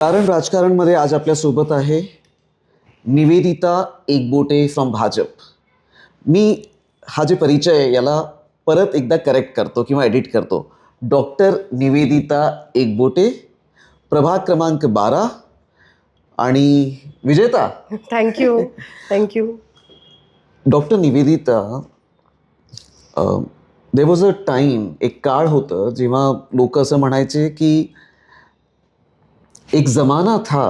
कारण राजकारणमध्ये आज आपल्यासोबत आहे निवेदिता एकबोटे फ्रॉम भाजप. मी हा जे परिचय आहे याला परत एकदा करेक्ट करतो किंवा एडिट करतो. डॉक्टर निवेदिता एकबोटे, प्रभाग क्रमांक 12 आणि विजेता. Thank you thank you. Doctor Nivedita, there was a time, एक काळ होतं जेव्हा लोक असं म्हणायचे की एक जमाना था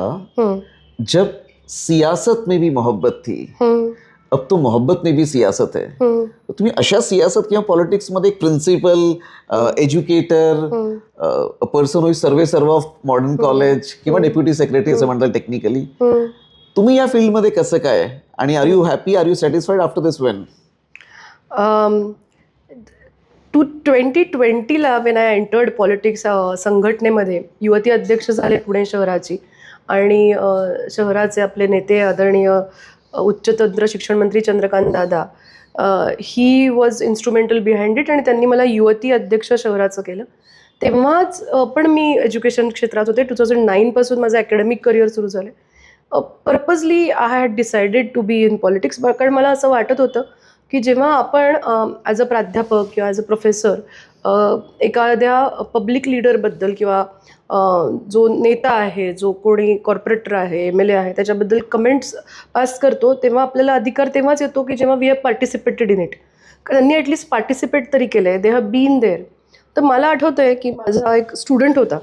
जब सियासत में भी मोहब्बत थी, अब तो मोहब्बत में भी सियासत है. तुम्ही अशा सियासत किंवा पॉलिटिक्समध्ये एक प्रिन्सिपल, एज्युकेटर, पर्सन हु सर्वे सर्व ऑफ मॉडर्न कॉलेज किंवा डेप्युटी सेक्रेटरी असं म्हणतात टेक्निकली, तुम्ही या फील्डमध्ये कसं काय आणि are you happy, are you satisfied after this win? 2020ला वेन आय एंटर्ड पॉलिटिक्स, संघटनेमध्ये युवती अध्यक्ष झाले पुणे शहराची आणि शहराचे आपले नेते आदरणीय उच्चतंत्र शिक्षण मंत्री Chandrakant Dada, he was instrumental behind it आणि त्यांनी मला युवती अध्यक्ष शहराचं केलं. तेव्हाच पण मी एज्युकेशन क्षेत्रात होते. 2009 पासून माझं अकॅडमिक करिअर सुरू झालं. Purposely I had decided to be in politics, कारण मला असं वाटत होतं की जेव्हा आपण ॲज अ प्राध्यापक किंवा ॲज अ प्रोफेसर एखाद्या पब्लिक लीडरबद्दल किंवा जो नेता आहे, जो कोणी कॉर्पोरेटर आहे, MLA आहे, त्याच्याबद्दल कमेंट्स पास करतो, तेव्हा आपल्याला अधिकार तेव्हाच येतो की जेव्हा we have participated in it. त्यांनी ॲटलिस्ट पार्टिसिपेट तरी केलं आहे, दे हॅव बीन देअर. तर मला आठवतं आहे की माझा एक स्टुडंट होता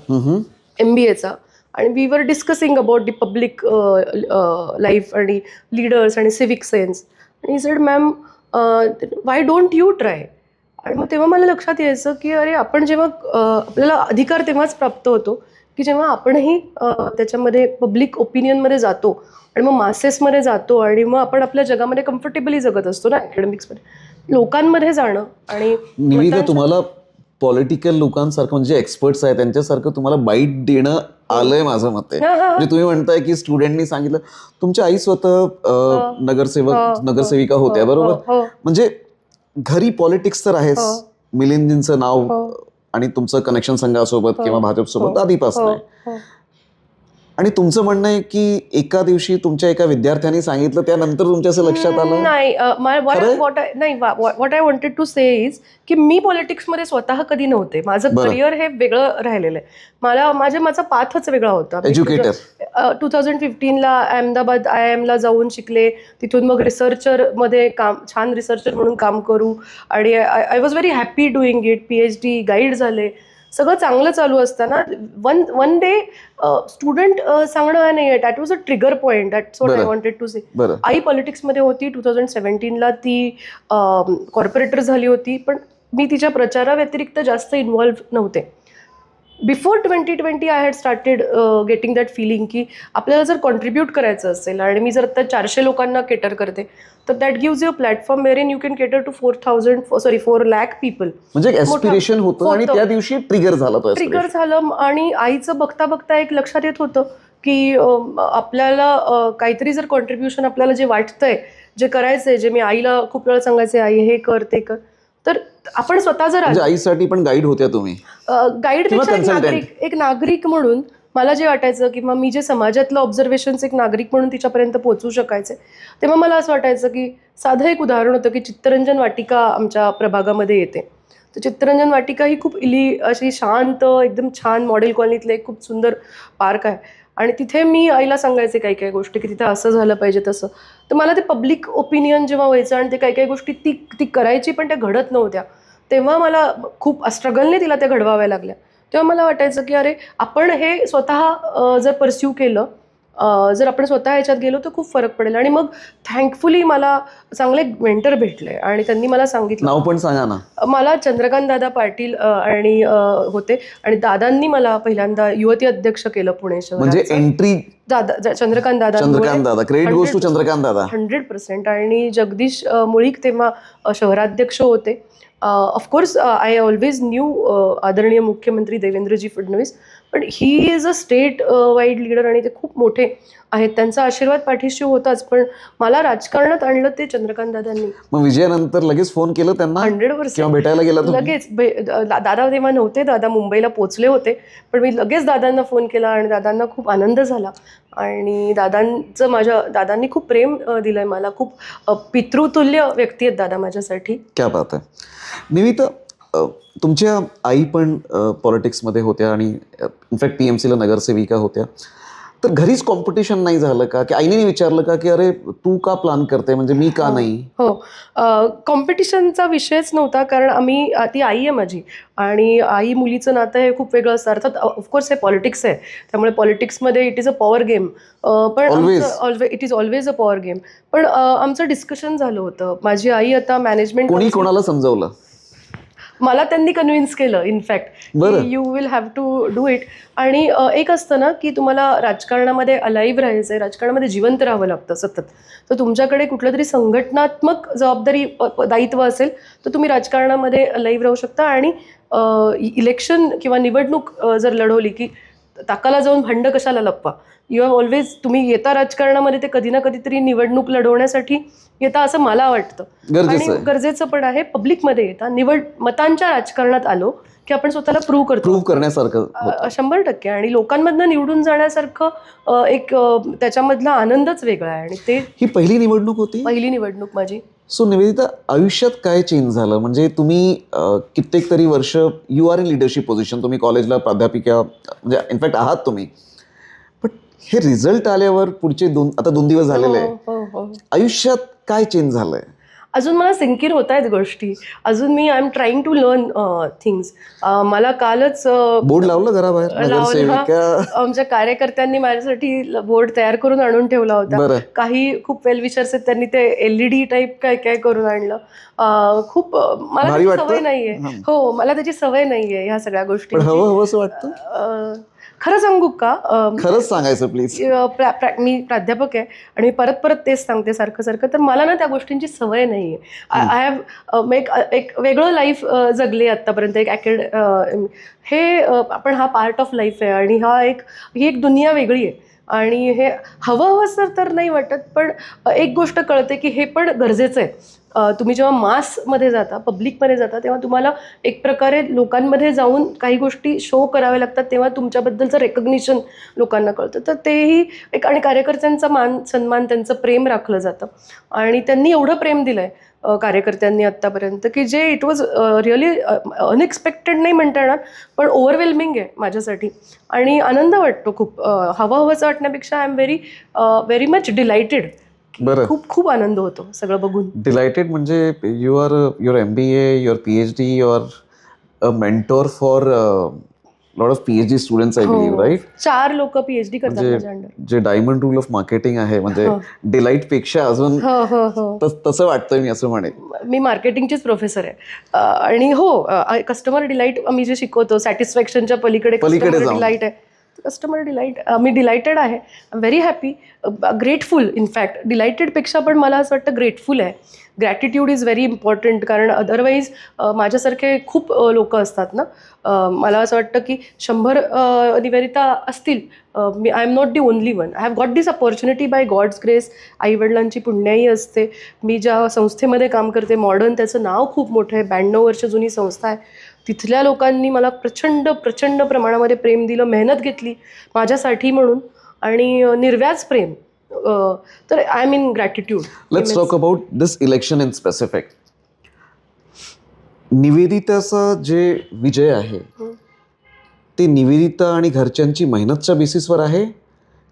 MBAचा आणि we were discussing about the public life आणि लीडर्स आणि सिव्हिक सेन्स. आणि he said, ma'am why don't you try? आणि मग तेव्हा मला लक्षात यायचं की अरे, आपण जेव्हा आपल्याला अधिकार तेव्हाच प्राप्त होतो की जेव्हा आपणही त्याच्यामध्ये पब्लिक ओपिनियनमध्ये जातो आणि मग मासेसमध्ये जातो आणि मग आपण आपल्या जगामध्ये कम्फर्टेबली जगत असतो ना. अकॅडमिक्समध्ये लोकांमध्ये जाणं आणि निवेदिता, तुम्हाला पॉलिटिकल लोकांसारखं म्हणजे एक्सपर्ट्स आहेत त्यांच्यासारखं तुम्हाला बाईट देणं आलंय माझं मते. म्हणजे तुम्ही म्हणताय की स्टुडंटनी सांगितलं, तुमच्या आई स्वतः नगरसेविका होत्या, बरोबर? म्हणजे घरी पॉलिटिक्स तर आहेच, मिलिंदजींचं नाव आणि तुमचं कनेक्शन संघासोबत किंवा भाजपसोबत आधीपासून आहे. आणि तुमचं म्हणणं आहे की एका दिवशी तुमच्या एका विद्यार्थ्यांनी सांगितलं, त्यानंतर तुमच्या असं लक्षात आलं? नाही, what I wanted to say is की मी पॉलिटिक्समध्ये स्वतः कधी नव्हते. माझं करिअर हे वेगळं राहिलेलं आहे. माझा पाथच वेगळा होता. एज्युकेटर 2015ला अहमदाबाद IIMला जाऊन शिकले, तिथून मग रिसर्चरमध्ये छान रिसर्चर म्हणून काम करू आणि I was very happy doing it. PhD guide झाले, सगळं चांगलं चालू असताना वन डे स्टुडंट सांगणं नाही, that was a trigger point. That's what I wanted to say. आई पॉलिटिक्समध्ये होती. 2017ला ती कॉर्पोरेटर झाली होती, पण मी तिच्या प्रचाराव्यतिरिक्त जास्त इन्व्हॉल्व्ह नव्हते. Before 2020 I had started getting that feeling की आपल्याला जर कॉन्ट्रीब्यूट करायचं असेल आणि मी जर आता 400 लोकांना केटर करते, तर that gives you a platform wherein you can cater to 4 lakh people. म्हणजे ॲस्पिरेशन होतं आणि त्या दिवशी ट्रिगर झालं आणि आईचं बघता बघता एक लक्षात येत होतं की आपल्याला काहीतरी जर कॉन्ट्रीब्युशन आपल्याला जे वाटतंय, जे करायचंय, जे मी आईला खूप वेळा सांगायचे, आई हे कर ते कर, तर आपण स्वतः जर आईसाठी पण गाईड होत्या तुम्ही? गाईडपेक्षा एक नागरिक म्हणून मला जे वाटायचं किंवा मी जे समाजातलं ऑब्झर्वेशन्स एक नागरिक म्हणून तिच्यापर्यंत पोहोचू शकायचे, तेव्हा मला असं वाटायचं की साधं एक उदाहरण होतं की चित्तरंजन वाटिका आमच्या प्रभागामध्ये येते. तर चित्तरंजन वाटिका ही खूप अशी शांत, एकदम छान मॉडेल कॉलनीतलं एक खूप सुंदर पार्क आहे आणि तिथे मी आईला सांगायचे काही काही गोष्टी की तिथे असं झालं पाहिजे तसं. तर मला ते पब्लिक ओपिनियन जेव्हा व्हायचं आणि ते काही काही गोष्टी ती करायची पण त्या घडत नव्हत्या, तेव्हा मला खूप स्ट्रगलने तिला त्या घडवाव्या लागल्या. तेव्हा मला वाटायचं की अरे, आपण हे स्वतः जर परस्यू केलं, जर आपण स्वतः ह्याच्यात गेलो तर खूप फरक पडेल. आणि मग थँकफुली मला चांगले मेंटर भेटले आणि त्यांनी मला सांगितलं. नाव पण सांगा ना. मला चंद्रकांत दादा पाटील आणि होते आणि दादांनी मला पहिल्यांदा युवती अध्यक्ष केलं पुणे शहरात. म्हणजे entry Chandrakant Dada, credit goes to Chandrakant Dada 100%. आणि जगदीश मुळीक तेव्हा शहराध्यक्ष होते. ऑफकोर्स आय ऑलवेज न्यू आदरणीय मुख्यमंत्री देवेंद्रजी फडणवीस, पण he is a state wide leader आणि ते खूप मोठे आहेत, त्यांचा आशीर्वाद पाठीशी होताच. पण मला राजकारणात आणलं ते चंद्रकांत दादांनी. मग विजयानंतर लगेच फोन केलं त्यांना 100% किंवा भेटायला गेला तुम्ही? लगेच दादा तेव्हा नव्हते, दादा मुंबईला पोहोचले होते, पण मी लगेच दादांना फोन केला आणि दादांना खूप आनंद झाला. आणि दादांनी खूप प्रेम दिलंय मला. खूप पितृतुल्य व्यक्ती आहेत दादा माझ्यासाठी. क्या बात आहे. निविता, तुमच्या आई पण पॉलिटिक्समध्ये होत्या आणि इनफॅक्ट PMCला नगरसेविका होत्या. तर घरीच कॉम्पिटिशन नाही झालं का, की आईने विचारलं का की अरे तू का प्लॅन करते, म्हणजे मी का नाही? हो, कॉम्पिटिशनचा विषयच नव्हता, कारण ती आई आहे माझी आणि आई मुलीचं नातं हे खूप वेगळं असतं. अर्थात ऑफकोर्स हे पॉलिटिक्स आहे, त्यामुळे पॉलिटिक्समध्ये it is a power game. पण it is always a power game. पण आमचं डिस्कशन झालं होतं. माझी आई आता मॅनेजमेंट, कोणी कोणाला समजावलं? मला त्यांनी कन्व्हिन्स केलं in fact, you will have to do it. आणि एक असतं ना की तुम्हाला राजकारणामध्ये अलाइव्ह राहायचं आहे, राजकारणामध्ये जिवंत राहावं लागतं सतत. तर तुमच्याकडे कुठलं तरी संघटनात्मक जबाबदारी दायित्व असेल तर तुम्ही राजकारणामध्ये अलाइव्ह राहू शकता. आणि इलेक्शन किंवा निवडणूक जर लढवली की ताकाला जाऊन भांड कशाला लपवा. यू हॅव ऑलवेज, तुम्ही येता राजकारणामध्ये ते कधी ना कधीतरी निवडणूक लढवण्यासाठी येता असं मला वाटतं. आणि गरजेचं पण आहे पब्लिकमध्ये येता. मतांच्या राजकारणात आलो की आपण स्वतःला प्रूव्ह करण्यासारखं 100%. आणि लोकांमधनं निवडून जाण्यासारखं एक त्याच्यामधला आनंदच वेगळा आहे. आणि ते ही पहिली निवडणूक होती? पहिली निवडणूक माझी. सो निवेदिता, आयुष्यात काय चेंज झालं? म्हणजे तुम्ही कित्येक तरी वर्ष you are in leadership position, तुम्ही कॉलेजला प्राध्यापिका म्हणजे इनफॅक्ट आहात तुम्ही, पण हे रिझल्ट आल्यावर पुढचे 2 दिवस झालेले आहे, आयुष्यात काय चेंज झालंय? अजून मला सिंकिन होत आहेत गोष्टी. अजून I am trying to learn things. मला कालच बोर्ड लावलं घराबाहेर, आमच्या कार्यकर्त्यांनी माझ्यासाठी बोर्ड तयार करून आणून ठेवला होता. काही खूप वेल विशर्स आहेत, त्यांनी ते LED टाईप काय काय करून आणलं. खूप मला त्याची सवय नाहीये. हो, मला त्याची सवय नाहीये ह्या सगळ्या गोष्टी. हवं असं वाटतं? खरं सांगू का? खरंच सांगायचं प्लीज. मी प्राध्यापक आहे आणि मी परत ते सांगते सारखं. तर मला ना त्या गोष्टींची सवय नाही आहे. आय हॅव एक वेगळं लाईफ जगले आत्तापर्यंत. हे आपण हा पार्ट ऑफ लाईफ आहे आणि ही एक दुनिया वेगळी आहे. आणि हे हवं तर नाही वाटत, पण एक गोष्ट कळते की हे पण गरजेचं आहे. तुम्ही जेव्हा मासमध्ये जाता, पब्लिकमध्ये जाता, तेव्हा तुम्हाला एक प्रकारे लोकांमध्ये जाऊन काही गोष्टी शो कराव्या लागतात, तेव्हा तुमच्याबद्दलचं रेकग्निशन लोकांना कळतं. तर तेही एक, आणि कार्यकर्त्यांचा मान सन्मान, त्यांचं प्रेम राखलं जातं. आणि त्यांनी एवढं प्रेम दिलं आहे कार्यकर्त्यांनी आत्तापर्यंत की जे इट वॉज रिअली अनएक्सपेक्टेड नाही म्हणता येणार, पण ओव्हरवेल्मिंग आहे माझ्यासाठी. आणि आनंद वाटतो खूप. हवंसं वाटण्यापेक्षा I am very much delighted. खूप आनंद होतो सगळं बघून. डिलायटेड म्हणजे your MBA, your PhD, your a mentor for lot of PhD students, I believe, right? 4 लोक PhD करतात माझ्या अंडर. जे डायमंड रूल ऑफ मार्केटिंग आहे, म्हणजे डिलाईट पेक्षा अजून तसं वाटतंय मी असं म्हणेन. मी मार्केटिंगचीच प्रोफेसर आहे. आणि कस्टमर डिलाईट आम्ही जे शिकवतो, सॅटिस्फॅक्शनच्या पलीकडे डिलाईट आहे. कस्टमर डिलाईट, मी डिलायटेड आहे. I am very happy, grateful. In fact डिलायटेडपेक्षा पण मला असं वाटतं ग्रेटफुल आहे. ग्रॅटिट्यूड इज व्हेरी इम्पॉर्टंट, कारण अदरवाईज माझ्यासारखे खूप लोक असतात ना. मला असं वाटतं की 100 निवेदिता असतील, I am not the only one. I have got this opportunity by god's grace. आईवडिलांची पुण्याई असते. मी ज्या संस्थेमध्ये काम करते मॉडर्न, त्याचं नाव खूप मोठं आहे, 92 वर्ष जुनी संस्था आहे. तिथल्या लोकांनी मला प्रचंड प्रमाणामध्ये प्रेम दिलं, मेहनत घेतली माझ्यासाठी म्हणून, आणि निर्व्याज प्रेम. तर I am in gratitude. Let's talk about this election in specific. निवेदिताचा जे विजय आहे ते निवेदिता आणि घरच्यांची मेहनतच्या बेसिसवर आहे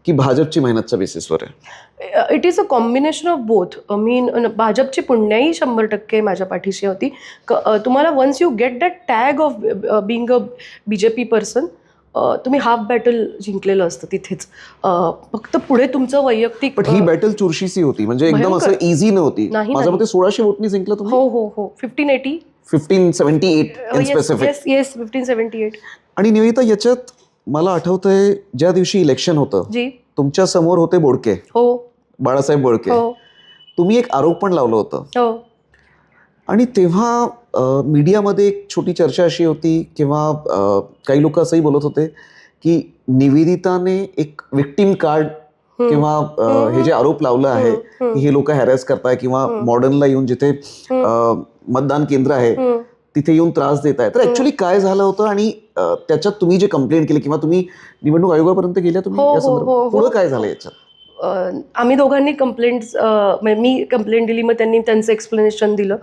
की भाजपची मेहनतच्या बेसिसवर आहे? It is a combination of both. भाजपची पुण्याई 100% माझ्या पाठीशी होती. तुम्हाला once you get that tag of being a BJP person, तुम्ही हाफ बॅटल जिंकलेलं असतं तिथेच. फक्त पुढे तुमचं वैयक्तिक. पण ही बॅटल चुरशीची होती, म्हणजे एकदम असं इझी नव्हती. माझ्या मते 1600 वोटनी जिंकलं तुम्ही. हो 1578 1578 इन स्पेसिफिक. येस 1578. आणि निवेदिता, याच्यात मला आठवतंय ज्या दिवशी इलेक्शन होतं, तुमच्या समोर होते बोडके, बाळासाहेब बोडके. तुम्ही एक आरोप पण लावलं होतं. आणि तेव्हा मीडियामध्ये एक छोटी चर्चा अशी होती किंवा काही लोक असंही बोलत होते की निवेदिताने एक विक्टिम कार्ड किंवा हे जे आरोप लावलं आहे की हे लोक हॅरेस करताय किंवा मॉडर्नला येऊन जिथे मतदान केंद्र आहे तिथे येऊन त्रास देत आहे, तर ऍक्च्युली काय झालं होतं आणि त्याच्यात तुम्ही जे कंप्लेंट केली किंवा तुम्ही निवडणूक आयोगापर्यंत गेल्या तुम्ही या संदर्भात पुढे काय झालं याच्यात? आम्ही दोघांनी मी कंप्लेंट दिली, मग त्यांनी त्यांचं एक्सप्लेनेशन दिलं.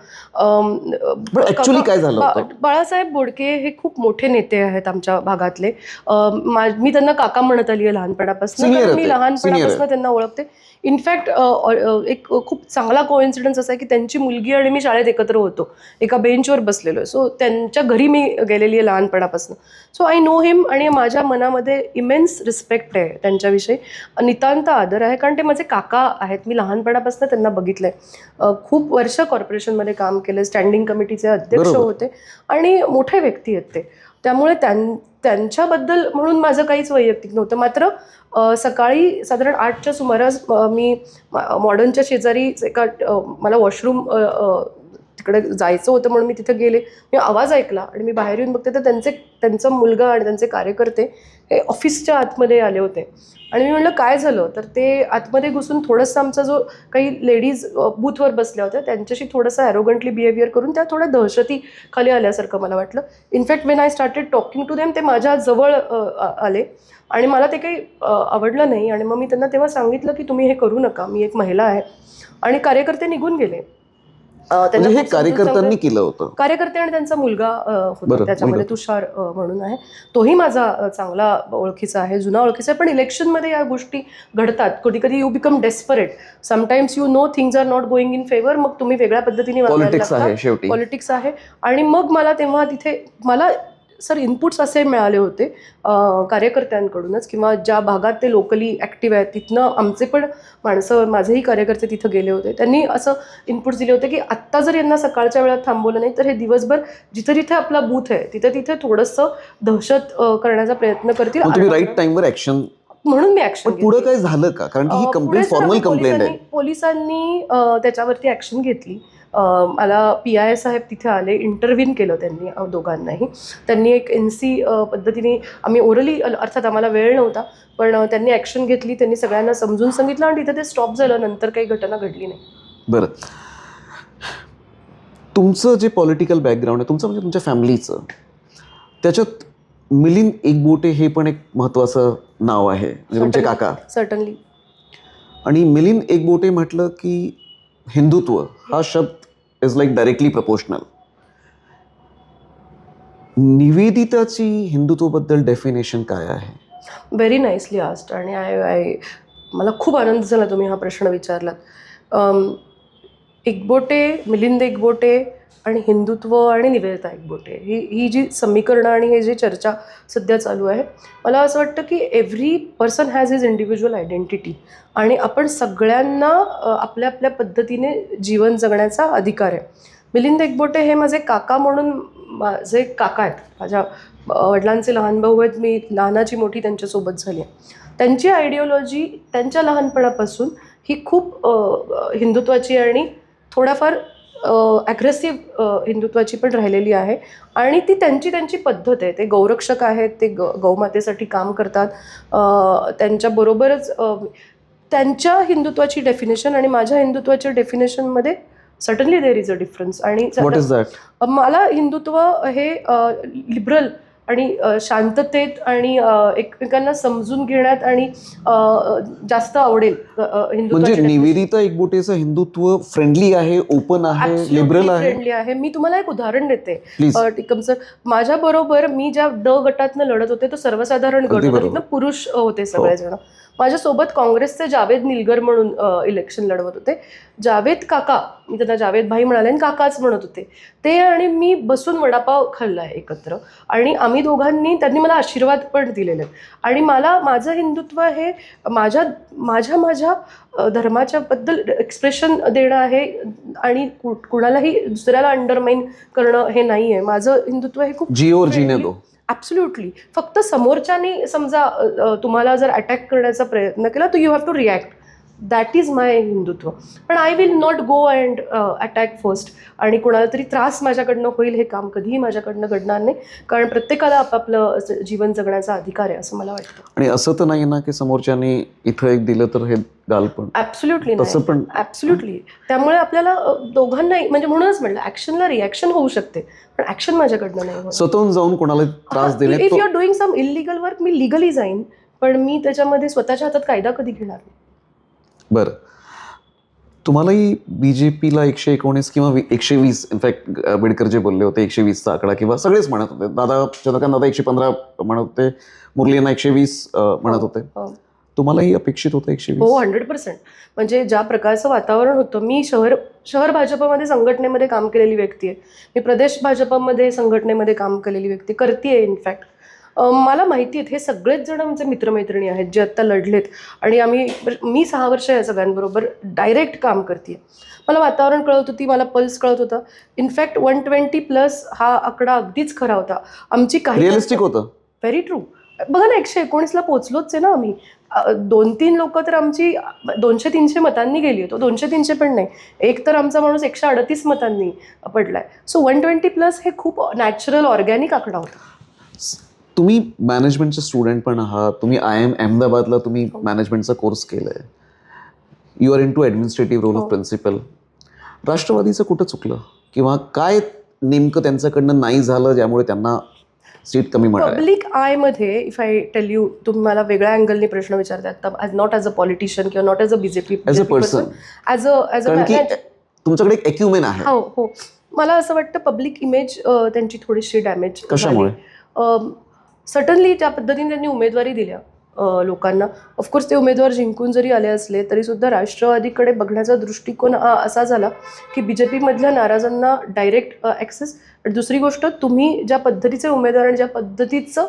ऍक्च्युली काय झालं होतं? बाळासाहेब बोडके हे खूप मोठे नेते आहेत आमच्या भागातले. मी त्यांना काका म्हणत आली आहे लहानपणापासून, कारण मी लहानपणापासून त्यांना ओळखते. इनफॅक्ट एक खूप चांगला कोइन्सिडन्स असा आहे की त्यांची मुलगी आणि मी शाळेत एकत्र होतो, एका बेंचवर बसलेलो. सो त्यांच्या घरी मी गेलेली आहे लहानपणापासून. सो आय नो हिम आणि माझ्या मनामध्ये इमेन्स रिस्पेक्ट आहे त्यांच्याविषयी, नितांत आदर आहे, कारण ते माझे काका आहेत. मी लहानपणापासून त्यांना बघितलंय. खूप वर्ष कॉर्पोरेशनमध्ये काम केलं, स्टँडिंग कमिटीचे अध्यक्ष होते आणि मोठे व्यक्ती आहेत ते. त्यामुळे त्यांच्याबद्दल म्हणून माझं काहीच वैयक्तिक नव्हतं. मात्र सकाळी साधारण 8च्या सुमारास मी मॉडर्नच्या शेजारी मला वॉशरूम तिकडे जायचं होतं म्हणून मी तिथे गेले. मी आवाज ऐकला आणि मी बाहेर येऊन बघते तर त्यांचा मुलगा आणि त्यांचे कार्यकर्ते हे ऑफिसच्या आतमध्ये आले होते. आणि मी म्हणलं काय झालं, तर ते आतमध्ये घुसून थोडंसं आमचा जो काही लेडीज बूथवर बसल्या होत्या त्यांच्याशी थोडंसं ॲरोगंटली बिहेवियर करून त्या थोड्या दहशती खाली आल्यासारखं मला वाटलं. In fact when I started talking to them, ते माझ्या जवळ आले आणि मला ते काही आवडलं नाही. आणि मग मी त्यांना तेव्हा सांगितलं की तुम्ही हे करू नका, मी एक महिला आहे. आणि कार्यकर्ते निघून गेले. हे कार्यकर्त्यांनी केलं होतं? कार्यकर्ते आणि त्यांचा मुलगा होता त्याच्यामध्ये, तुषार म्हणून आहे. तोही माझा चांगला ओळखीचा आहे, जुना ओळखीचा आहे. पण इलेक्शनमध्ये या गोष्टी घडतात. कधी कधी you become desperate. Sometimes you know things are not going in favour, मग तुम्ही वेगळ्या पद्धतीने पॉलिटिक्स आहे. आणि मग मला तेव्हा तिथे सर इनपुट्स असे मिळाले होते कार्यकर्त्यांकडूनच, किंवा ज्या भागात ते लोकली ॲक्टिव्ह आहेत तिथनं आमचे पण माणसं, माझेही कार्यकर्ते तिथं गेले होते. त्यांनी असं इनपुट्स दिले होते की आत्ता जर यांना सकाळच्या वेळात थांबवलं नाही तर हे दिवसभर जिथे जिथे आपला बूथ आहे तिथे थोडंसं दहशत करण्याचा प्रयत्न करतील. तुम्ही राईट टाइमवर ऍक्शन, म्हणून मी ऍक्शन. पुढे काय झालं का? कारण ही कंप्लेंट फॉर्मल कंप्लेंट आहे. पोलिसांनी त्याच्यावरती ऍक्शन घेतली. मला PI साहेब तिथे आले, इंटरव्ह्यून केलं त्यांनी दोघांनाही. त्यांनी एक NC पद्धतीने, आम्ही ओरली, अर्थात आम्हाला वेळ नव्हता, पण त्यांनी ॲक्शन घेतली. त्यांनी सगळ्यांना समजून सांगितलं आणि तिथे ते स्टॉप झालं. नंतर काही घटना घडली नाही. बरं, तुमचं जे पॉलिटिकल बॅकग्राऊंड आहे तुमचं, म्हणजे तुमच्या फॅमिलीचं, त्याच्यात मिलिंद एकबोटे हे पण एक महत्त्वाचं नाव आहे, म्हणजे तुमचे काका. सर्टनली. आणि मिलिंद एकबोटे म्हटलं की हिंदुत्व हा शब्द इज लाईक डायरेक्टली प्रपोर्शनल. निवेदिताची हिंदुत्वबद्दल डेफिनेशन काय आहे? Very nicely asked. आणि मला खूप आनंद झाला तुम्ही हा प्रश्न विचारलात. एकबोटे, मिलिंद एकबोटे आणि हिंदुत्व आणि निवेदिता एकबोटे, ही जी समीकरणं आणि हे जी चर्चा सध्या चालू आहे, मला असं वाटतं की every person has his individual identity आणि आपण सगळ्यांना आपल्या आपल्या पद्धतीने जीवन जगण्याचा अधिकार आहे. मिलिंद एकबोटे हे माझे काका म्हणून, माझे काका आहेत. माझ्या वडिलांचे लहान भाऊ आहेत. मी लहानाची मोठी त्यांच्यासोबत झाली आहे. त्यांची आयडिओलॉजी त्यांच्या लहानपणापासून ही खूप हिंदुत्वाची आणि थोडाफार ॲग्रेसिव्ह हिंदुत्वाची पण राहिलेली आहे. आणि ती त्यांची पद्धत आहे. ते गौरक्षक आहेत, ते गौमातेसाठी काम करतात. त्यांच्याबरोबरच त्यांच्या हिंदुत्वाची डेफिनेशन आणि माझ्या हिंदुत्वाच्या डेफिनेशनमध्ये certainly there is a difference. आणि मला हिंदुत्व हे लिबरल आणि शांततेत आणि एकमेकांना समजून घेण्यात आणि जास्त आवडेल. म्हणजे निवेदिता एकबोटेचं हिंदुत्व फ्रेंडली आहे, ओपन आहे, लिबरल आहे, फ्रेंडली आहे. मी तुम्हाला एक उदाहरण देते. टिकम सर, माझ्या बरोबर मी ज्या गटातनं लढत होते तो सर्वसाधारण गट होता, तिथनं पुरुष होते सगळेजण. माझ्यासोबत काँग्रेसचे जावेद निलगर म्हणून इलेक्शन लढवत होते. जावेद काका, मी त्यांना जावेद भाई म्हणाले आणि काकाच म्हणत होते. ते आणि मी बसून वडापाव खाल्ला आहे एकत्र. आणि आम्ही दोघांनी, त्यांनी मला आशीर्वाद पण दिलेले. आणि माझं हिंदुत्व हे माझ्या धर्माच्या बद्दल एक्सप्रेशन देणं आहे आणि कुणालाही दुसऱ्याला अंडरमाइन करणं हे नाही आहे. माझं हिंदुत्व हे खूप जीने दो. ॲब्सोल्युटली. फक्त समोरच्याने समजा तुम्हाला जर अटॅक करण्याचा प्रयत्न केला तर you have to react. That is my Hindutva. पण I will not go and attack first, आणि कोणाला तरी त्रास माझ्याकडनं होईल हे काम कधीही माझ्याकडनं घडणार नाही, कारण प्रत्येकाला आपापलं जीवन जगण्याचा अधिकार आहे असं मला वाटतं. आणि असं तर नाही ना की समोरच्याने इथं एक दिलं तर हे गाल पण ऍब्सोल्युटली तसं नाही, पण ऍब्सोल्युटली. त्यामुळे आपल्याला दोघांनाही, म्हणजे म्हणूनच म्हटलं ऍक्शनला रिॲक्शन होऊ शकते, पण ऍक्शन माझ्याकडनं नाही होणार. स्वतःहून जाऊन कोणाला त्रास देणे if you are doing some illegal work, मी लिगली जाईन, पण मी त्याच्यामध्ये स्वतःच्या हातात कायदा कधी घेणार नाही. बरं, तुम्हालाही बीजेपीला 119 किंवा 120, इनफॅक्ट आंबेडकर जे बोलले होते 120चा आकडा, किंवा सगळेच म्हणत होते, दादा चंद्रकांत दादा 115 म्हणत होते, मुरलींना 120 म्हणत होते, तुम्हालाही अपेक्षित होतं 120? हो, 100%. म्हणजे ज्या प्रकारचं वातावरण होतं, मी शहर भाजपमध्ये संघटनेमध्ये काम केलेली व्यक्ती आहे, मी प्रदेश भाजपमध्ये संघटनेमध्ये काम केलेली व्यक्ती करते इनफॅक्ट. मला माहिती आहेत, हे सगळेच जण आमचे मित्रमैत्रिणी आहेत जे आत्ता लढलेत, आणि मी 6 वर्ष या सगळ्यांबरोबर डायरेक्ट काम करते. मला वातावरण कळत होती, मला पल्स कळत होता. इनफॅक्ट 120+ हा आकडा अगदीच खरा होता. आमची काही रिअलिस्टिक होतं. Very true. बघा ना, 119ला पोचलोच आहे ना आम्ही. 2-3 लोक तर आमची 200-300 मतांनी गेली होतो. 200-300 पण नाही, एक तर आमचा माणूस 138 मतांनी पडलाय. सो 120+ हे खूप नॅचरल ऑर्गॅनिक आकडा होता. तुम्ही मॅनेजमेंटचे स्टुडंट पण आहात, तुम्ही IIM अहमदाबादला तुम्ही मॅनेजमेंटचा कोर्स केलाय, you are into administrative role of principal. राष्ट्रवादीचं कुठं चुकलं, किंवा काय नेमकं त्यांच्याकडनं नाही झालं ज्यामुळे त्यांना सीट कमी मिळाली? पब्लिक आय मध्ये, इफ आय टेल यू, तुम्ही मला वेगळ्या अँगलने प्रश्न विचारतात, नॉट ॲज अ पॉलिटिशियन किंवा not as a BJP as a person, as a तुमच्याकडे एक एक्युमेन आहे. हो, मला असं वाटतं पब्लिक इमेज त्यांची थोडीशी डॅमेज. कशामुळे? सर्टनली ज्या पद्धतीने त्यांनी उमेदवारी दिल्या लोकांना, ऑफकोर्स ते उमेदवार जिंकून जरी आले असले तरी सुद्धा राष्ट्रवादीकडे बघण्याचा दृष्टिकोन असा झाला की बीजेपीमधल्या नाराजांना डायरेक्ट ॲक्सेस. दुसरी गोष्ट, तुम्ही ज्या पद्धतीचे उमेदवार आणि ज्या पद्धतीचं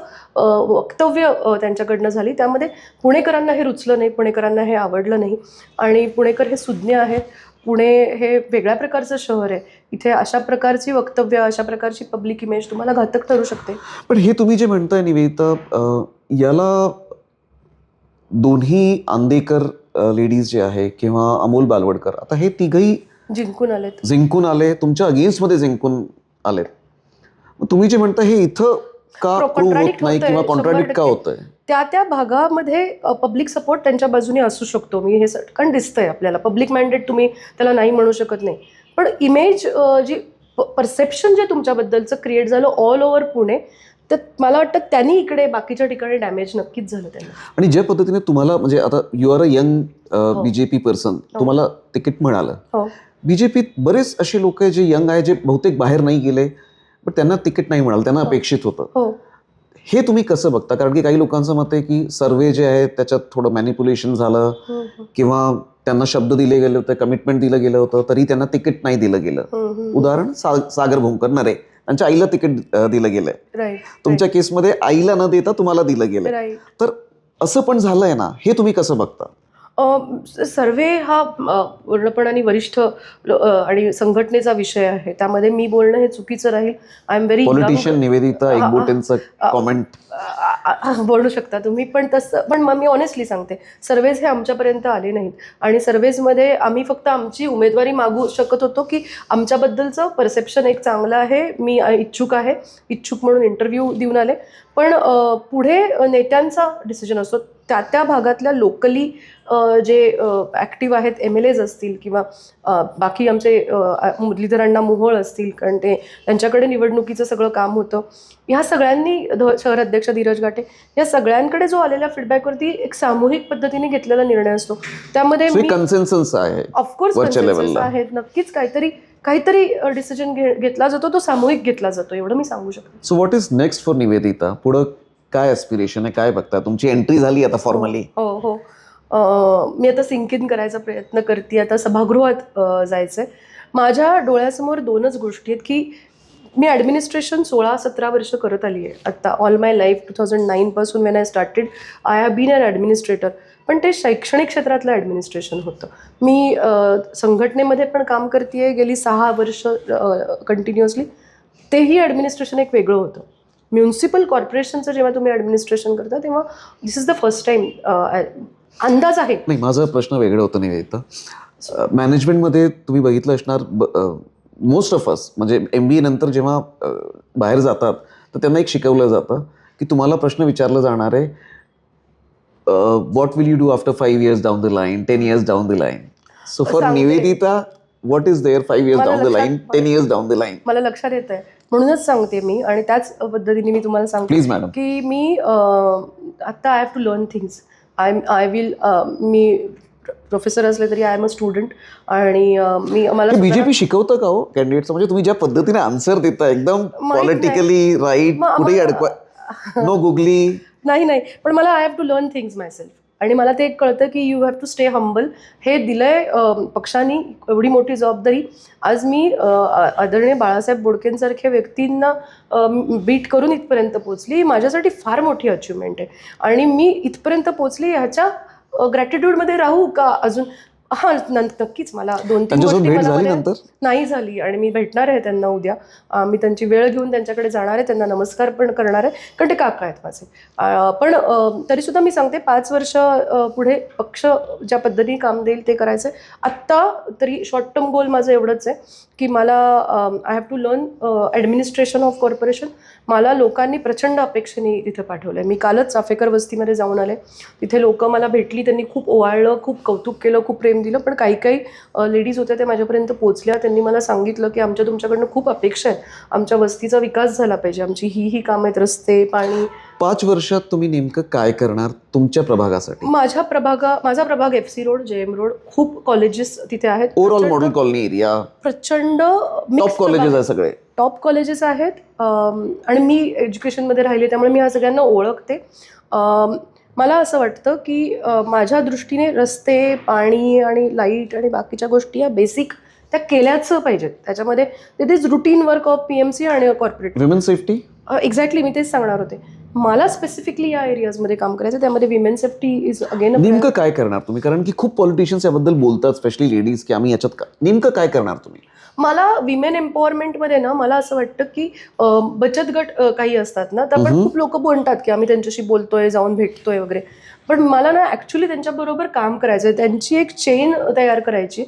वक्तव्य त्यांच्याकडनं झाली, त्यामध्ये पुणेकरांना हे रुचलं नाही, पुणेकरांना हे आवडलं नाही. आणि पुणेकर हे सुज्ञ आहेत. पुणे हे वेगळ्या प्रकारचं शहर आहे, इथे अशा प्रकारची वक्तव्य, अशा प्रकारची पब्लिक इमेज तुम्हाला घातक ठरू शकते. पण हे तुम्ही जे म्हणताय निवेदिता, याला दोन्ही आंदेकर लेडीज जे आहे किंवा अमोल बालवडकर, आता हे तिघही जिंकून आले, तुमच्या अगेन्स्टमध्ये जिंकून आलेत. तुम्ही जे म्हणता हे इथं का प्रूव्ह होत नाही किंवा कॉन्ट्राडिक्ट का होतंय? त्या भागामध्ये पब्लिक सपोर्ट त्यांच्या बाजूने असू शकतो, मी हे सटकन दिसतंय आपल्याला. पब्लिक मॅन्डेट तुम्ही त्याला नाही म्हणू शकत नाही, पण इमेज जी परसेप्शन जे तुमच्याबद्दलचं क्रिएट झालं ऑल ओव्हर पुणे, तर मला वाटतं त्यांनी इकडे बाकीच्या ठिकाणी डॅमेज नक्कीच झालं त्यांना. आणि ज्या पद्धतीने तुम्हाला, म्हणजे आता you are a young BJP person, तुम्हाला तिकीट मिळालं. बीजेपीत बरेच असे लोक आहे जे यंग आहे, जे बहुतेक बाहेर नाही गेले, पण त्यांना तिकीट नाही मिळालं, त्यांना अपेक्षित होतं. हे तुम्ही कसं बघता? कारण की काही लोकांचं मत आहे की सर्वे जे आहे त्याच्यात थोडं मॅनिप्युलेशन झालं, किंवा त्यांना शब्द दिले गेले होते, कमिटमेंट दिलं गेलं होतं, तरी त्यांना तिकीट नाही दिलं गेलं. उदाहरण सागर भोंकर नरे, त्यांच्या आईला तिकीट दिलं गेलंय. तुमच्या केसमध्ये आईला न देता तुम्हाला दिलं गेलंय. तर असं पण झालंय ना, हे तुम्ही कसं बघता? सर्वे हा पूर्णपणे वरिष्ठ आणि संघटनेचा विषय आहे, त्यामध्ये मी बोलणं हे चुकीचं राहील. I am very politician Nivedita एकबोटेंचं कॉमेंट बोलू शकता तुम्ही, पण मी ऑनेस्टली सांगते, सर्वेज हे आमच्यापर्यंत आले नाहीत, आणि सर्वेजमध्ये आम्ही फक्त आमची उमेदवारी मागू शकत होतो की आमच्याबद्दलचं परसेप्शन एक चांगलं आहे, मी इच्छुक म्हणून इंटरव्ह्यू देऊन आले. पण पुढे नेत्यांचा डिसिजन असतो, त्या भागातल्या लोकली जे ॲक्टिव्ह आहेत, MLAs असतील किंवा बाकी आमचे मुरलीधरांना मोहोळ असतील, कारण त्यांच्याकडे निवडणुकीचं सगळं काम होतं. ह्या सगळ्यांनी, शहर अध्यक्ष धीरज घाटे, या सगळ्यांकडे जो आलेल्या फीडबॅकवरती एक सामूहिक पद्धतीने घेतलेला निर्णय असतो, त्यामध्ये कन्सेन्सस आहे, ऑफकोर्स कन्सेन्सस आहेत, नक्कीच काहीतरी डिसिजन घेतला जातो, तो सामूहिक घेतला जातो, एवढं मी सांगू शकतो. So what is next for Nivedita? पुढं काय ॲस्पिरेशन आहे, काय बघता? तुमची एंट्री झाली आता फॉर्मली. हो, मी आता सिंक इन करायचा प्रयत्न करते, आता सभागृहात जायचंय. माझ्या डोळ्यासमोर 2च गोष्टी आहेत की मी ॲडमिनिस्ट्रेशन 16-17 वर्ष करत आली आहे आत्ता, ऑल माय लाईफ. 2009 पासून when I started I have been an administrator, पण ते शैक्षणिक क्षेत्रातलं ॲडमिनिस्ट्रेशन होतं. मी संघटनेमध्ये पण काम करते गेली 6 वर्ष कंटिन्युअसली. तेही ॲडमिनिस्ट्रेशन एक वेगळं होतं. म्युन्सिपल कॉर्पोरेशनचं जेव्हा तुम्ही ॲडमिनिस्ट्रेशन करता तेव्हा दिस इज द फर्स्ट टाईम अंदाज आहे. नाही, माझा प्रश्न वेगळा होता निवेदिता. मॅनेजमेंटमध्ये तुम्ही बघितलं असणार, मोस्ट ऑफ अस म्हणजे MBA नंतर जेव्हा बाहेर जातात तर त्यांना एक शिकवलं जातं की तुम्हाला प्रश्न विचारला जाणार आहे, what will you do after 5 years down the line, 10 years down the line. So for सांगते. Nivedita, what is there 5 years मला डाऊन द लाईन, लक्षात- 10 years डाऊन द लाईन? मला लक्षात येत आहे म्हणूनच सांगते मी, आणि त्याच पद्धतीने मी तुम्हाला सांगते प्लीज मॅडम. की मी आत्ता I have to learn things. I will मी प्रोफेसर असले तरी आय एम अ स्टुडंट, आणि मी मला बीजेपी शिकवतं का हो कॅन्डिडेट्स? म्हणजे तुम्ही ज्या पद्धतीने आन्सर देता एकदम नाही. पॉलिटिकली राईट, मग कुठेही आम्हाला- अडकवा, नो गुगली. नाही, पण मला I have to learn things myself, आणि मला ते कळतं की you have to stay humble. हे दिलंय पक्षाने एवढी मोठी जबाबदारी. आज मी आदरणीय बाळासाहेब बोडकेंसारख्या व्यक्तींना बीट करून इथपर्यंत पोहोचली, ही माझ्यासाठी फार मोठी अचिव्हमेंट आहे. आणि मी इथपर्यंत पोहोचली ह्याच्या ग्रॅटिट्यूडमध्ये राहू का अजून? हां, नक्कीच मला 2-3 त्यांच्यासोबत गोष्टी भेट झाली मनामध्ये नंतर? नाही झाली, आणि मी भेटणार आहे त्यांना उद्या. मी त्यांची वेळ घेऊन त्यांच्याकडे जाणार आहे, त्यांना नमस्कार पण करणार आहे, कारण ते काका आहेत माझे. पण तरीसुद्धा मी सांगते 5 वर्ष पुढे पक्ष ज्या पद्धतीने काम देईल ते करायचं आहे. आत्ता तरी शॉर्ट टर्म गोल माझं एवढंच आहे की मला I have to learn administration of corporation. मला लोकांनी प्रचंड अपेक्षेने तिथं पाठवलं आहे. मी कालच चाफेकर वस्तीमध्ये जाऊन आले. तिथे लोक मला भेटली, त्यांनी खूप ओवाळलं, खूप कौतुक केलं, खूप प्रेम दिलं. पण काही लेडीज होत्या त्या माझ्यापर्यंत पोहोचल्या. त्यांनी मला सांगितलं की आमच्या तुमच्याकडनं खूप अपेक्षा आहे, आमच्या वस्तीचा विकास झाला पाहिजे, आमची ही कामं आहेत, रस्ते, पाणी. 5 वर्षात तुम्ही नेमकं काय करणार तुमच्या प्रभागासाठी? माझा प्रभाग FC रोड, JM रोड, खूप कॉलेजेस तिथे आहेत. ओव्हरऑल मॉडेल कॉलनी एरिया, प्रचंड टॉप कॉलेजेस आहे सगळे. टॉप कॉलेजेस आहेत. आणि मी एज्युकेशनमध्ये राहिले त्यामुळे मी ह्या सगळ्यांना ओळखते. मला असं वाटतं की माझ्या दृष्टीने रस्ते, पाणी आणि लाईट आणि बाकीच्या गोष्टी या बेसिक त्या केल्याच पाहिजेत. त्याच्यामध्ये it is routine work of PMC आणि कॉर्पोरेट. विमेन सेफ्टी, एक्झॅक्टली मी तेच सांगणार होते. मला स्पेसिफिकली या एरियाजमध्ये काम करायचं, त्यामध्ये विमेन सेफ्टी इज अगेन. नेमकं काय करणार तुम्ही? कारण की खूप पॉलिटिशियन्स याबद्दल बोलतात, स्पेशली लेडीज, की आम्ही याच्यात नेमकं काय करणार तुम्ही? मला विमेन एम्पॉवरमेंटमध्ये ना, मला असं वाटतं की बचत गट काही असतात ना, तर आपण खूप लोक म्हणतात की आम्ही त्यांच्याशी बोलतोय, जाऊन भेटतोय वगैरे. पण मला ना ॲक्च्युली त्यांच्याबरोबर काम करायचं आहे. त्यांची एक चेन तयार करायची,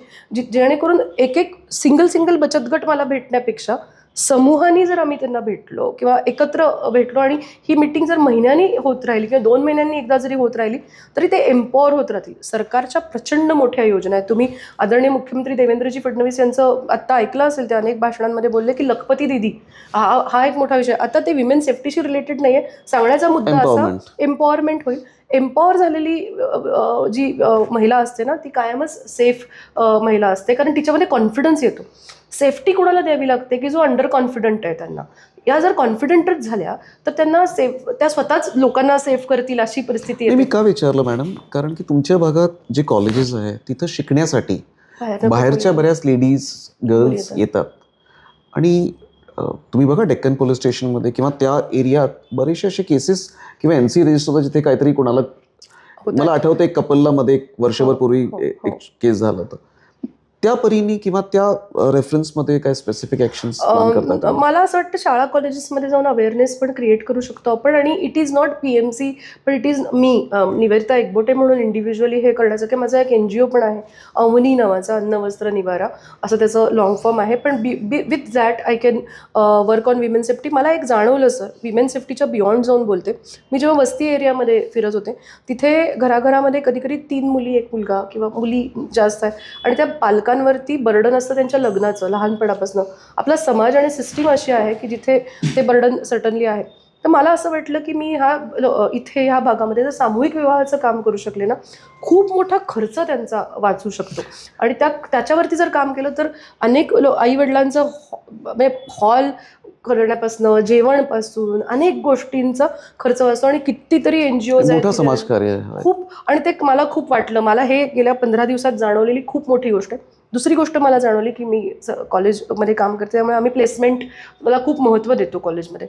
जेणेकरून एक सिंगल बचत गट मला भेटण्यापेक्षा समूहाने जर आम्ही त्यांना भेटलो किंवा एकत्र भेटलो, आणि ही मीटिंग जर महिन्यांनी होत राहिली किंवा 2 महिन्यांनी एकदा जरी होत राहिली तरी ते एम्पॉवर होत राहतील. सरकारच्या प्रचंड मोठ्या योजना आहेत. तुम्ही आदरणीय मुख्यमंत्री देवेंद्रजी फडणवीस यांचं आत्ता ऐकलं असेल, ते अनेक भाषणांमध्ये बोलले की लखपती दिदी हा एक मोठा विषय. आता ते विमेन सेफ्टीशी रिलेटेड नाही आहे. सांगण्याचा मुद्दा असा, एम्पॉवरमेंट होईल. एम्पॉवर झालेली जी महिला असते ना, ती कायमच सेफ महिला असते, कारण तिच्यामध्ये कॉन्फिडन्स येतो. सेफ्टी कोणाला द्यावी लागते की जो अंडर कॉन्फिडंट आहे त्यांना. या जर कॉन्फिडंटच झाल्या तर त्यांना त्या स्वतःच लोकांना सेफ करतील अशी परिस्थिती मी येते. का विचारलं मॅडम, कारण की तुमच्या भागात जे कॉलेजेस आहे तिथं शिकण्यासाठी बाहेरच्या बऱ्याच लेडीज, गर्ल्स येतात. आणि तुम्ही बघा डेक्कन पोलीस स्टेशनमध्ये किंवा त्या एरियात बरेचसे असे केसेस किंवा NC रजिस्टर होतं जिथे काहीतरी कोणाला, मला आठवतं एक कपलला मध्ये 1 वर्षभर पूर्वी एक केस झाला होता. त्या परीने किंवा त्या रेफरन्समध्ये काय स्पेसिफिक ॲक्शन्स करतात? मला असं वाटतं शाळा कॉलेजेसमध्ये जाऊन अवेअरनेस पण क्रिएट करू शकतो आपण. आणि इट इज नॉट PMC, पण it is me Nivedita Ekbote म्हणून इंडिव्हिज्युअली हे करण्याचं, की माझा एक NGO पण आहे, अवनी नावाचा, अन्न वस्त्र निवारा असं त्याचं लॉंग फॉर्म आहे. पण with that I can work on women safety. मला एक जाणवलं सर, विमेन सेफ्टीच्या बियॉन्ड जाऊन बोलते मी. जेव्हा वस्ती एरियामध्ये फिरत होते तिथे घराघरामध्ये कधी 3 मुली 1 मुलगा किंवा मुली जास्त आहे, आणि त्या पालकांवरती बर्डन असतं त्यांच्या लग्नाचं लहानपणापासून. आपला समाज आणि सिस्टीम अशी आहे की जिथे ते बर्डन सर्टनली आहे. तर मला असं वाटलं की मी इथे ह्या भागामध्ये जर सामूहिक विवाहाचं काम करू शकले ना, खूप मोठा खर्च त्यांचा वाचू शकतो. आणि त्याच्यावरती जर काम केलं तर अनेक आईवडिलांचं हॉल करण्यापासून, जेवणपासून अनेक गोष्टींचा खर्च वाचतो. आणि कितीतरी NGOज आहेत, समाजकार्य खूप. आणि ते मला खूप वाटलं, मला हे गेल्या 15 दिवसात जाणवलेली खूप मोठी गोष्ट आहे. दुसरी गोष्ट मला जाणवली की मी कॉलेजमध्ये काम करते, त्यामुळे आम्ही प्लेसमेंट, मला खूप महत्त्व देतो कॉलेजमध्ये.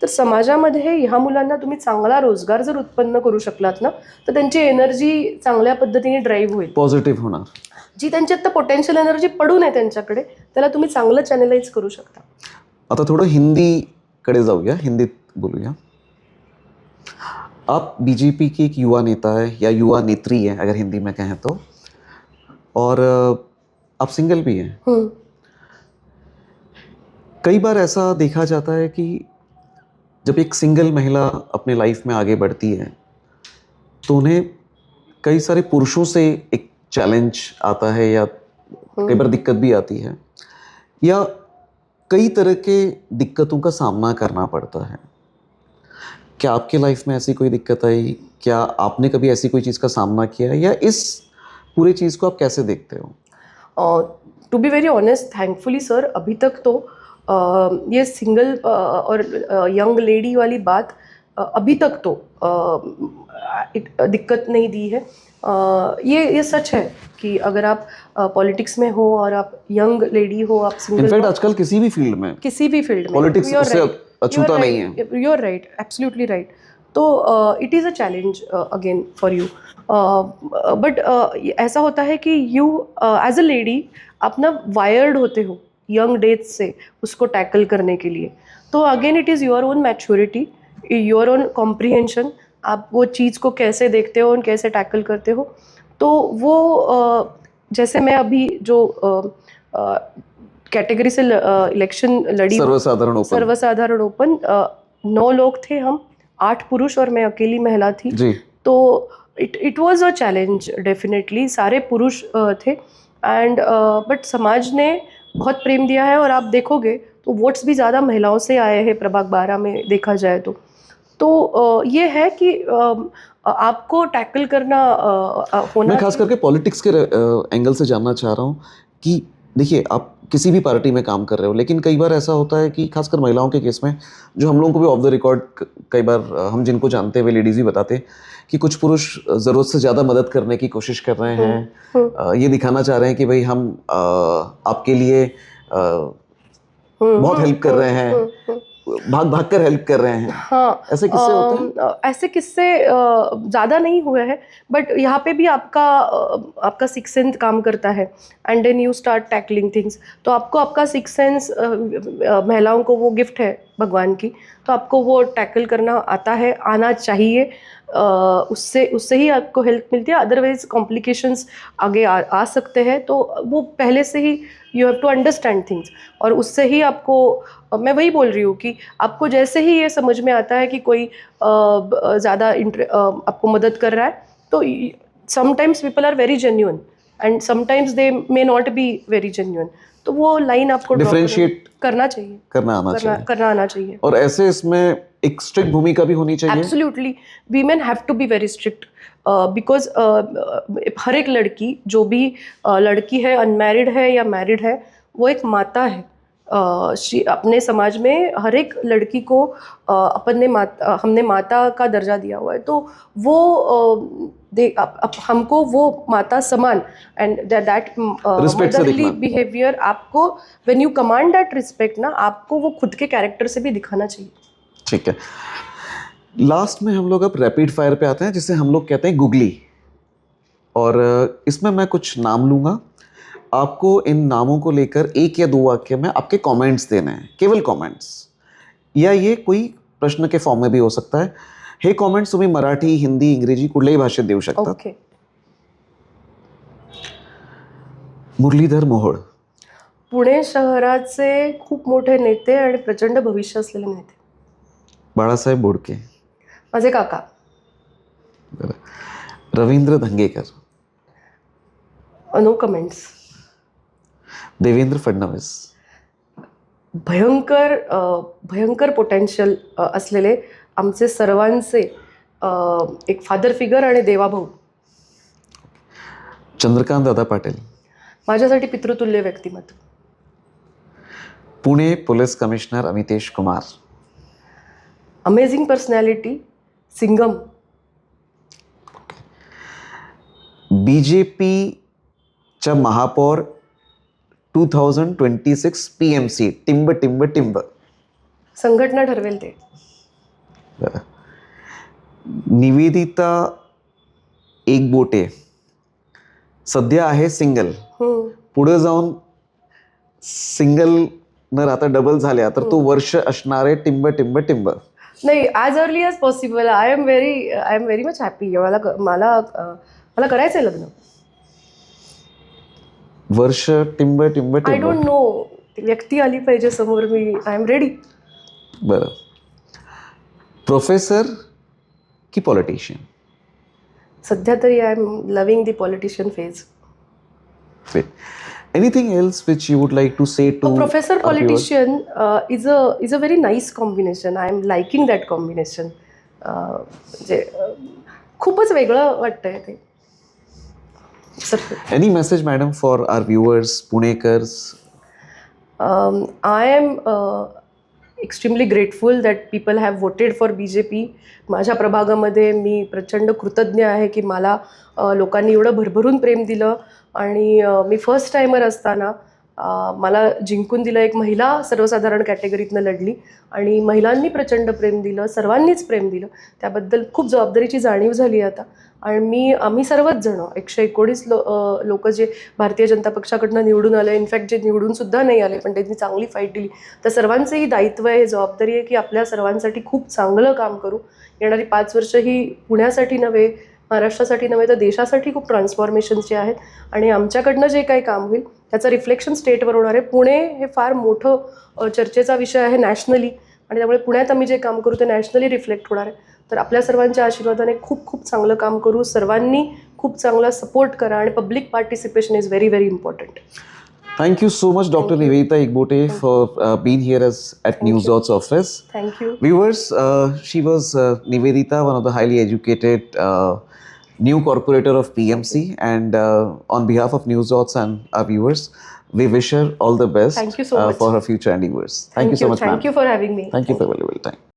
तर समाजामध्ये ह्या मुलांना तुम्ही चांगला रोजगार जर उत्पन्न करू शकलात ना, तर त्यांची एनर्जी चांगल्या पद्धतीने ड्राईव्ह होईल, पॉझिटिव्ह होणार. जी त्यांची आता पोटेन्शियल एनर्जी पडू नये त्यांच्याकडे, त्याला तुम्ही चांगलं चॅनलाइज करू शकता. आता थोडं हिंदीकडे जाऊया, हिंदीत बोलूया. आप बीजेपी की एक युवा नेता है या युवा नेत्री है अगर हिंदी में कहें तो, और आप सिंगल भी हैं। हम्म, कई बार ऐसा देखा जाता है कि जब एक सिंगल महिला अपने लाइफ में आगे बढ़ती है तो उन्हें कई सारे पुरुषों से एक चैलेंज आता है या कई बार दिक्कत भी आती है या कई तरह के दिक्कतों का सामना करना पड़ता है। क्या आपके लाइफ में ऐसी कोई दिक्कत आई? क्या आपने कभी ऐसी कोई चीज़ का सामना किया है या इस पूरी चीज़ को आप कैसे देखते हो? To be very honest, thankfully sir, अभी तक तो ये सिंगल और यंग लेडी वाली बात अभी तक तो दिक्कत नहीं दी है। ये सच है कि अगर आप पॉलिटिक्स में हो और आप यंग लेडी हो, आप सिंगल इनफैक्ट आजकल किसी भी फील्ड में पॉलिटिक्स उससे अछूता नहीं है। You are right, absolutely right. तो it is a challenge again for you, but ऐसा होता है कि यू एज अ लेडी आप ना वायर्ड होते हो यंग डेज से उसको टैकल करने के लिए। तो again it is your on maturity, your on comprehension, आप वो चीज़ को कैसे देखते हो और कैसे टैकल करते हो। तो वो जैसे मैं अभी जो कैटेगरी से इलेक्शन लड़ी, सर्वसाधारण ओपन, 9 लोग थे हम, 8 पुरुष और मैं अकेली महिला थी जी। तो it was a challenge definitely. सारे पुरुष थे एंड बट समाज ने बहुत प्रेम दिया है और आप देखोगे तो वोट्स भी ज़्यादा महिलाओं से आए हैं प्रभाग 12 में देखा जाए तो ये है कि आपको टैकल करना होना। मैं खास करके पॉलिटिक्स के एंगल से जानना चाह रहा हूँ कि देखिए आप किसी भी पार्टी में काम कर रहे हो, लेकिन कई बार ऐसा होता है कि खासकर महिलाओं के केस में, जो हम लोगों को भी ऑफ द रिकॉर्ड कई बार हम जिनको जानते हुए लेडीज़ भी बताते हैं कि कुछ पुरुष ज़रूरत से ज़्यादा मदद करने की कोशिश कर रहे हैं, ये दिखाना चाह रहे हैं कि भाई हम आपके लिए बहुत हेल्प कर रहे हैं, भाग भाग कर हेल्प कर रहे हैं। हाँ, ऐसे किस्से होते हैं? ऐसे किस्से ज़्यादा नहीं हुए हैं, बट यहाँ पे भी आपका सिक्स सेंस काम करता है and then you start tackling things. तो आपको आपका सिक्स सेंस, महिलाओं को वो गिफ्ट है भगवान की, तो आपको वो टैकल करना आता है, आना चाहिए। उससे ही आपको हेल्प मिलती है, अदरवाइज कॉम्प्लिकेशंस आगे आ सकते हैं। तो वो पहले से ही you have to understand things, और उससे ही आपको, मैं वही बोल रही हूँ कि आपको जैसे ही ये समझ में आता है कि कोई ज़्यादा आपको मदद कर रहा है, तो sometimes people are very genuine and sometimes they may not be very genuine. तो वो लाइन आपको डिफरेंशिएट करना चाहिए, करना आना चाहिए। और ऐसे इसमें एक स्ट्रिक्ट भूमिका भी होनी चाहिए। Absolutely, women have to be very strict because हर एक लड़की, जो भी लड़की है, अनमैरिड है या मैरिड है, वो एक माता है। अपने समाज में हर एक लड़की को हमने माता का दर्जा दिया हुआ है। तो वो हमको वो माता समान एंड दैट मदरली बिहेवियर, आपको when you command that respect ना, आपको वो खुद के कैरेक्टर से भी दिखाना चाहिए। ठीक है, लास्ट में हम लोग अब रैपिड फायर पे आते हैं, जिसे हम लोग कहते हैं गुगली। और इसमें मैं कुछ नाम लूँगा, आपको इन नामों को लेकर 1 या 2 वाक्य में आपके कमेंट्स देने हैं, केवल कमेंट्स, या ये कोई प्रश्न के फॉर्म में भी हो सकता है। हे कमेंट्स तुम्ही मराठी, हिंदी, इंग्रजी कुठल्याही भाषेत देऊ शकता। ओके। मुरलीधर मोहोळ, पुणे शहराचे खूप मोठे नेते आणि प्रचंड भविष्य असलेले नेते। बाळासाहेब बोडके, माझे काका। Ravindra Dhangekar, no comments. देवेंद्र फडणवीस, भयंकर पोटेन्शियल असलेले आमचे सर्वांचे एक फादर फिगर आणि देवाभाऊ। चंद्रकांत दादा पाटील, माझ्यासाठी पितृतुल्य व्यक्तिमत्व। Pune police commissioner Amitesh Kumar, amazing personality, Singham. बीजेपीच्या महापौर 2026 PMC, टिंब टिंब टिंब। संघटना ठरवेल ते। निवेदिता एकबोटे, सध्या आहे सिंगल, पुढे जाऊन सिंगल न राहता डबल झाल्या तर तो वर्ष असणारे टिंब टिंब टिंब। नाही, as early as possible. I am very much happy. मला करायचंय लग्न. वर्ष टिंब टिंब आय टिंब. डोंट नो, ती व्यक्ती आली पाहिजे समोर. I am ready. बरं, प्रोफेसर की पॉलिटिशियन? सध्या तरी I am loving the politician phase. Anything else which you would like to say to professor politician is a very nice combination. I am liking that combination. म्हणजे खूपच वेगळं वाटतंय ते. Any message madam for our viewers, पुणेकर्स? I am extremely grateful that people have voted for BJP. माझ्या प्रभागामध्ये मी प्रचंड कृतज्ञ आहे की मला लोकांनी एवढं भरभरून प्रेम दिलं. आणि मी फर्स्ट टायमर असताना मला जिंकून दिलं. एक महिला सर्वसाधारण कॅटेगरीतनं लढली आणि महिलांनी प्रचंड प्रेम दिलं, सर्वांनीच प्रेम दिलं. त्याबद्दल खूप जबाबदारीची जाणीव झाली आता. आणि आम्ही सर्वच जण 119 लोक जे भारतीय जनता पक्षाकडनं निवडून आले, इनफॅक्ट जे निवडूनसुद्धा नाही आले पण त्यांनी चांगली फाईट दिली, तर सर्वांचंही दायित्व आहे, जबाबदारी आहे की आपल्या सर्वांसाठी खूप चांगलं काम करू. येणारी 5 वर्ष ही पुण्यासाठी नव्हे, महाराष्ट्रासाठी नव्हे, तर देशासाठी खूप ट्रान्सफॉर्मेशनचे आहेत. आणि आमच्याकडनं जे काही काम होईल त्याचं रिफ्लेक्शन स्टेटवर होणार आहे. पुणे हे फार मोठं चर्चेचा विषय आहे नॅशनली, आणि त्यामुळे पुण्यात आम्ही जे काम करू ते नॅशनली रिफ्लेक्ट होणार आहे. तर आपल्या सर्वांच्या आशीर्वादाने खूप खूप चांगलं काम करू. सर्वांनी खूप चांगला सपोर्ट करा आणि public participation is very very important. Thank you so much, Dr. Nivedita Igbote, for being here at NewsDot's office. Thank you. Viewers, she was Nivedita, one of the highly educated new corporator of PMC, and on behalf of NewsDots and our viewers, we wish her all the best. Thank you so much. For her future endeavors. Thank you so much, ma'am. Thank you for having me. Thank you for your valuable time.